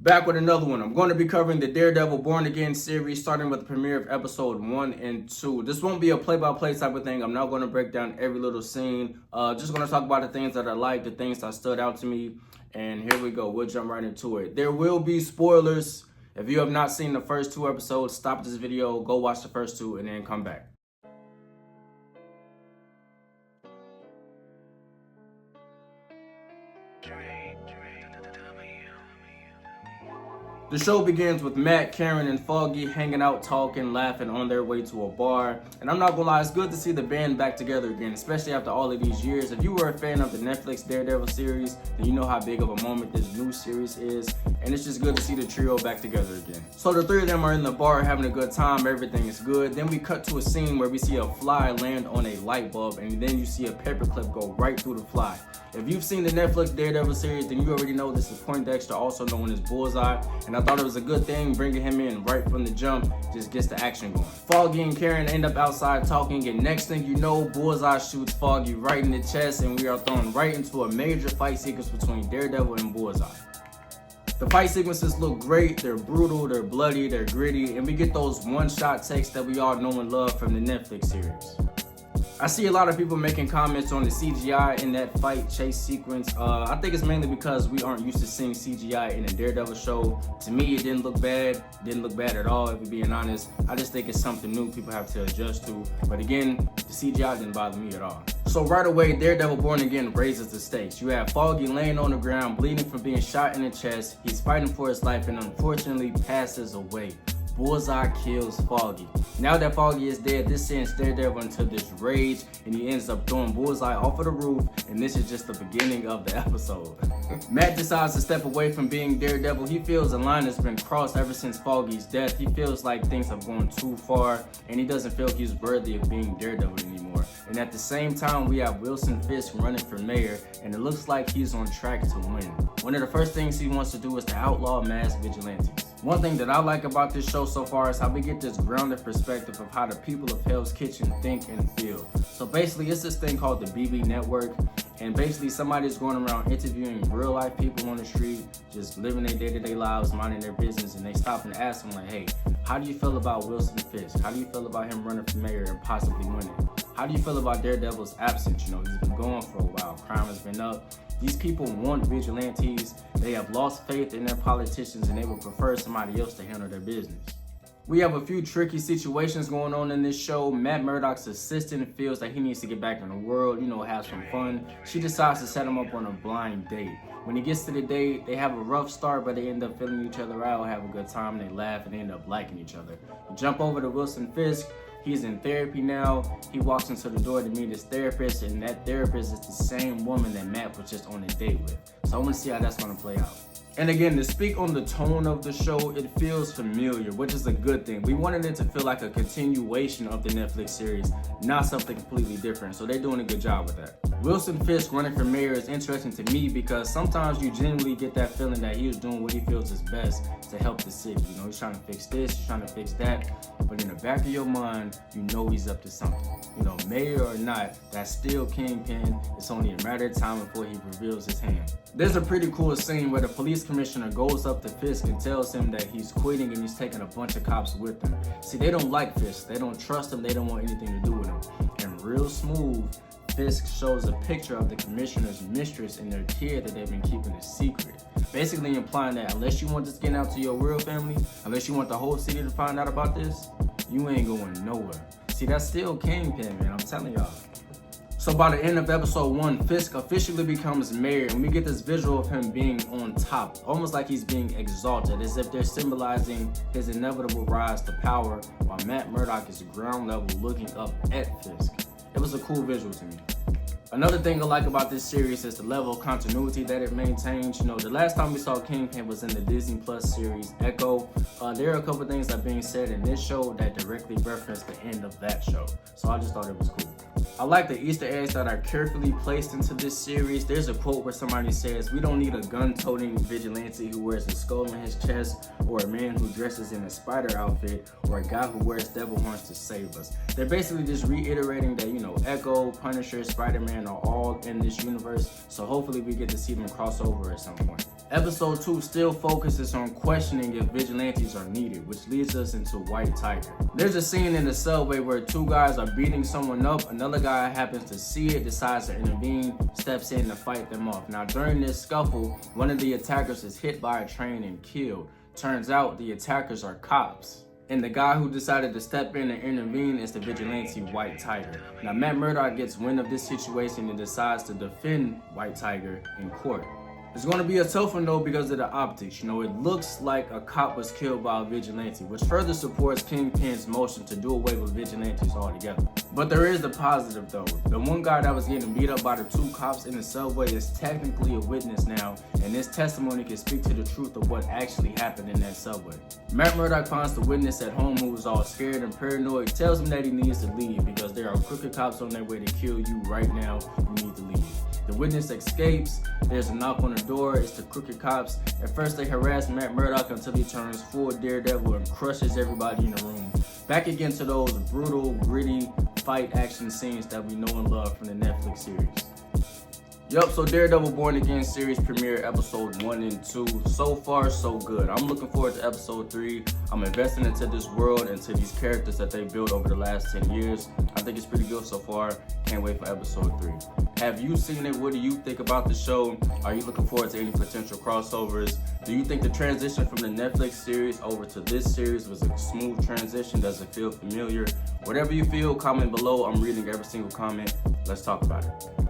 Back with another one. I'm going to be covering the Daredevil Born Again series, starting with the premiere of episode 1 and 2. This won't be a play-by-play type of thing. I'm not going to break down every little scene. Just going to talk about the things that I like, the things that stood out to me. And here we go. We'll jump right into it. There will be spoilers. If you have not seen the first 2 episodes, stop this video, go watch the first 2, and then come back. The show begins with Matt, Karen, and Foggy hanging out, talking, laughing on their way to a bar. And I'm not gonna lie, it's good to see the band back together again, especially after all of these years. If you were a fan of the Netflix Daredevil series, then you know how big of a moment this new series is. And it's just good to see the trio back together again. So the 3 of them are in the bar having a good time, everything is good. Then we cut to a scene where we see a fly land on a light bulb, and then you see a paperclip go right through the fly. If you've seen the Netflix Daredevil series, then you already know this is Poindexter, also known as Bullseye, and I thought it was a good thing bringing him in right from the jump, just gets the action going. Foggy and Karen end up outside talking, and next thing you know, Bullseye shoots Foggy right in the chest, and we are thrown right into a major fight sequence between Daredevil and Bullseye. The fight sequences look great, they're brutal, they're bloody, they're gritty, and we get those one-shot takes that we all know and love from the Netflix series. I see a lot of people making comments on the CGI in that fight chase sequence. I think it's mainly because we aren't used to seeing CGI in a Daredevil show. To me, it didn't look bad. Didn't look bad at all, if we're being honest. I just think it's something new people have to adjust to. But again, the CGI didn't bother me at all. So right away, Daredevil Born Again raises the stakes. You have Foggy laying on the ground, bleeding from being shot in the chest. He's fighting for his life and unfortunately passes away. Bullseye kills Foggy. Now that Foggy is dead, this sends Daredevil into this rage, and he ends up throwing Bullseye off of the roof, and this is just the beginning of the episode. Matt decides to step away from being Daredevil. He feels a line has been crossed ever since Foggy's death. He feels like things have gone too far, and he doesn't feel he's worthy of being Daredevil anymore. And at the same time, we have Wilson Fisk running for mayor, and it looks like he's on track to win. One of the first things he wants to do is to outlaw mass vigilantes. One thing that I like about this show so far is how we get this grounded perspective of how the people of Hell's Kitchen think and feel. So basically, it's this thing called the BB Network, and basically somebody's going around interviewing real life people on the street, just living their day-to-day lives, minding their business, and they stop and ask them like, hey, how do you feel about Wilson Fisk? How do you feel about him running for mayor and possibly winning? How do you feel about Daredevil's absence? You know, he's been gone for a while, crime has been up. These people want vigilantes, they have lost faith in their politicians, and they would prefer somebody else to handle their business. We have a few tricky situations going on in this show. Matt Murdock's assistant feels that he needs to get back in the world, you know, have some fun. She decides to set him up on a blind date. When he gets to the date, they have a rough start, but they end up filling each other out, have a good time, they laugh, and they end up liking each other. We jump over to Wilson Fisk. He's in therapy now. He walks into the door to meet his therapist, and that therapist is the same woman that Matt was just on a date with. So I want to see how that's going to play out. And again, to speak on the tone of the show, it feels familiar, which is a good thing. We wanted it to feel like a continuation of the Netflix series, not something completely different. So they're doing a good job with that. Wilson Fisk running for mayor is interesting to me because sometimes you genuinely get that feeling that he is doing what he feels is best to help the city. You know, he's trying to fix this, he's trying to fix that. But in the back of your mind, you know he's up to something. You know, mayor or not, that's still Kingpin. It's only a matter of time before he reveals his hand. There's a pretty cool scene where the police commissioner goes up to Fisk and tells him that he's quitting and he's taking a bunch of cops with him. See, they don't like Fisk. They don't trust him. They don't want anything to do with him. And real smooth, Fisk shows a picture of the commissioner's mistress and their kid that they've been keeping a secret. Basically implying that unless you want this getting out to your real family, unless you want the whole city to find out about this, you ain't going nowhere. See, that's still Kingpin, man. I'm telling y'all. So by the end of episode 1, Fisk officially becomes mayor, and we get this visual of him being on top, almost like he's being exalted, as if they're symbolizing his inevitable rise to power, while Matt Murdock is ground level looking up at Fisk. It was a cool visual to me. Another thing I like about this series is the level of continuity that it maintains. You know, the last time we saw Kingpin was in the Disney Plus series Echo. There are a couple things that are being said in this show that directly reference the end of that show. So I just thought it was cool. I like the Easter eggs that are carefully placed into this series. There's a quote where somebody says, "We don't need a gun-toting vigilante who wears a skull in his chest, or a man who dresses in a spider outfit, or a guy who wears devil horns to save us." They're basically just reiterating that, you know, Echo, Punisher, Spider-Man are all in this universe. So hopefully we get to see them cross over at some point. Episode 2 still focuses on questioning if vigilantes are needed, which leads us into White Tiger. There's a scene in the subway where two guys are beating someone up. Another guy happens to see it, decides to intervene, steps in to fight them off. Now during this scuffle, one of the attackers is hit by a train and killed. Turns out the attackers are cops. And the guy who decided to step in and intervene is the vigilante White Tiger. Now Matt Murdock gets wind of this situation and decides to defend White Tiger in court. It's going to be a tough one though because of the optics. It looks like a cop was killed by a vigilante, which further supports Kingpin's motion to do away with vigilantes altogether. But there is a positive though. The one guy that was getting beat up by the two cops in the subway is technically a witness now, and his testimony can speak to the truth of what actually happened in that subway. Matt Murdock finds the witness at home who was all scared and paranoid, tells him that he needs to leave because there are crooked cops on their way to kill you right now. You need to leave. The witness escapes. There's a knock on the door. It's the crooked cops. At first they harass Matt Murdock until he turns full Daredevil and crushes everybody in the room. Back again to those brutal, gritty fight action scenes that we know and love from the Netflix series. Yup, so Daredevil Born Again series premiere episode 1 and 2. So far, so good. I'm looking forward to episode 3. I'm investing into this world and to these characters that they built over the last 10 years. I think it's pretty good so far. Can't wait for episode 3. Have you seen it? What do you think about the show? Are you looking forward to any potential crossovers? Do you think the transition from the Netflix series over to this series was a smooth transition? Does it feel familiar? Whatever you feel, comment below. I'm reading every single comment. Let's talk about it.